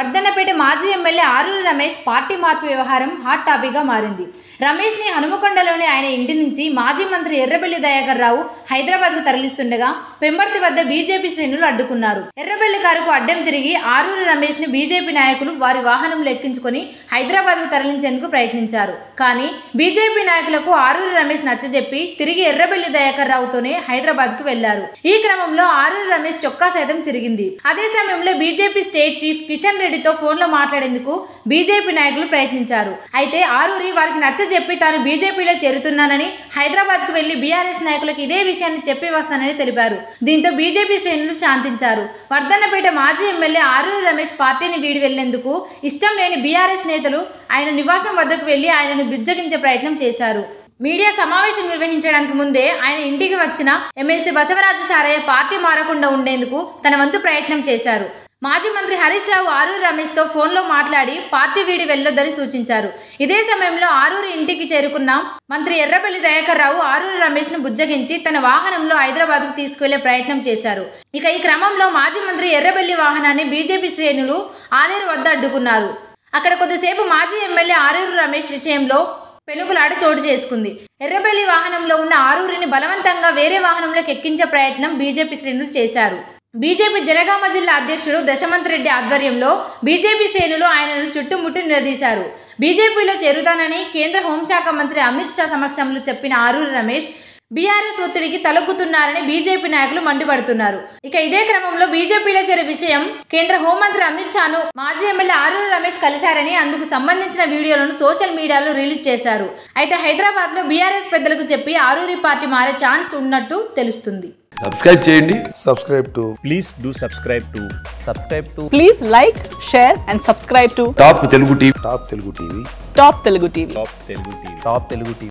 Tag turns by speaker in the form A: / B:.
A: వర్ధన్నపేట మాజీ MLA Aruri Ramesh party మార్పు వ్యవహారం హాట్ టాపిక్గా మారింది. రమేష్ని హనుమకొండలోని ఆయన ఇంటి నుంచి మాజీ మంత్రి ఎర్రబెల్లి దయాకర్ రావు హైదరాబాద్కు తరలిస్తుండగా పెంబర్తి వద్ద బీజేపీ శ్రేణులు అడ్డుకున్నారు. ఎర్రబెల్లి కారుకు అడ్డం తిరిగి ఆరూరి రమేష్ని బీజేపీ నాయకులు వారి వాహనంలో ఎక్కించుకొని హైదరాబాద్కు తరలించేందుకు ప్రయత్నించారు. కానీ బీజేపీ నాయకులకు ఆరూరి రమేష్ నచ్చజెప్పి తిరిగి ఎర్రబెల్లి దయాకర్ రావుతోనే హైదరాబాద్కు వెళ్లారు. ఈ క్రమంలో ఆరూరి రమేష్ చొక్కా సైతం చిరిగింది. అదే సమయంలో బీజేపీ స్టేట్ చీఫ్ కిషన్ రెడ్డితో ఫోన్లో మాట్లాడేందుకు బీజేపీ నాయకులు ప్రయత్నించారు. అయితే ఆరూరి వారికి నచ్చజెప్పి తాను బీజేపీలో చేరుతున్నానని, హైదరాబాద్కు వెళ్లి బీఆర్ఎస్ నాయకులకు ఇదే విషయాన్ని చెప్పి వస్తానని తెలిపారు. దీంతో బీజేపీ శ్రేణులు శాంతించారు. వర్ధన్నపేట మాజీ ఎమ్మెల్యే ఆరూరి రమేష్ పార్టీని వీడి వెళ్లేందుకు ఇష్టం లేని బీఆర్ఎస్ నేతలు ఆయన నివాసం వద్దకు వెళ్లి ఆయనను బిజ్జగించే ప్రయత్నం చేశారు. మీడియా సమావేశం నిర్వహించడానికి ముందే ఆయన ఇంటికి వచ్చిన ఎమ్మెల్సీ బసవరాజు సారయ్య పార్టీ మారకుండా ఉండేందుకు తన వంతు ప్రయత్నం చేశారు. మాజీ మంత్రి హరీష్ రావు ఆరూరి రమేష్తో ఫోన్లో మాట్లాడి పార్టీ వీడి వెళ్లొద్దని సూచించారు. ఇదే సమయంలో ఆరూరి ఇంటికి చేరుకున్న మంత్రి ఎర్రబెల్లి దయాకర్ రావు ఆరూరి రమేష్ను బుజ్జగించి తన వాహనంలో హైదరాబాద్కు తీసుకువెళ్లే ప్రయత్నం చేశారు. ఇక ఈ క్రమంలో మాజీ మంత్రి ఎర్రబెల్లి వాహనాన్ని బీజేపీ శ్రేణులు ఆలేరు వద్ద అడ్డుకున్నారు. అక్కడ కొద్దిసేపు మాజీ ఎమ్మెల్యే ఆరూరి రమేష్ విషయంలో పెనుగులాట చోటు చేసుకుంది. ఎర్రబెల్లి వాహనంలో ఉన్న ఆరూరిని బలవంతంగా వేరే వాహనంలోకి ఎక్కించే ప్రయత్నం బీజేపీ శ్రేణులు చేశారు. బీజేపీ జనగామ జిల్లా అధ్యక్షుడు దశమంత్ రెడ్డి ఆధ్వర్యంలో బీజేపీ శ్రేణులు ఆయనను చుట్టుముట్టి నిలదీశారు. బీజేపీలో చేరుతానని కేంద్ర హోంశాఖ మంత్రి అమిత్ షా సమక్షంలో చెప్పిన ఆరూరి రమేష్ బీఆర్ఎస్ ఒత్తిడికి తలొగ్గుతున్నారని బీజేపీ నాయకులు మండిపడుతున్నారు. ఇక ఇదే క్రమంలో బీజేపీలో చేరే విషయం కేంద్ర హోంమంత్రి అమిత్ షాను మాజీ ఎమ్మెల్యే ఆరూరి రమేష్ కలిశారని అందుకు సంబంధించిన వీడియోలను సోషల్ మీడియాలో రిలీజ్ చేశారు. అయితే హైదరాబాద్ లో బీఆర్ఎస్ పెద్దలకు చెప్పి ఆరూరి పార్టీ మారే ఛాన్స్ ఉన్నట్టు తెలుస్తుంది.
B: సబ్స్క్రైబ్ చేయండి.
C: Please like, share and subscribe to
B: top Telugu TV.
C: Top Telugu TV.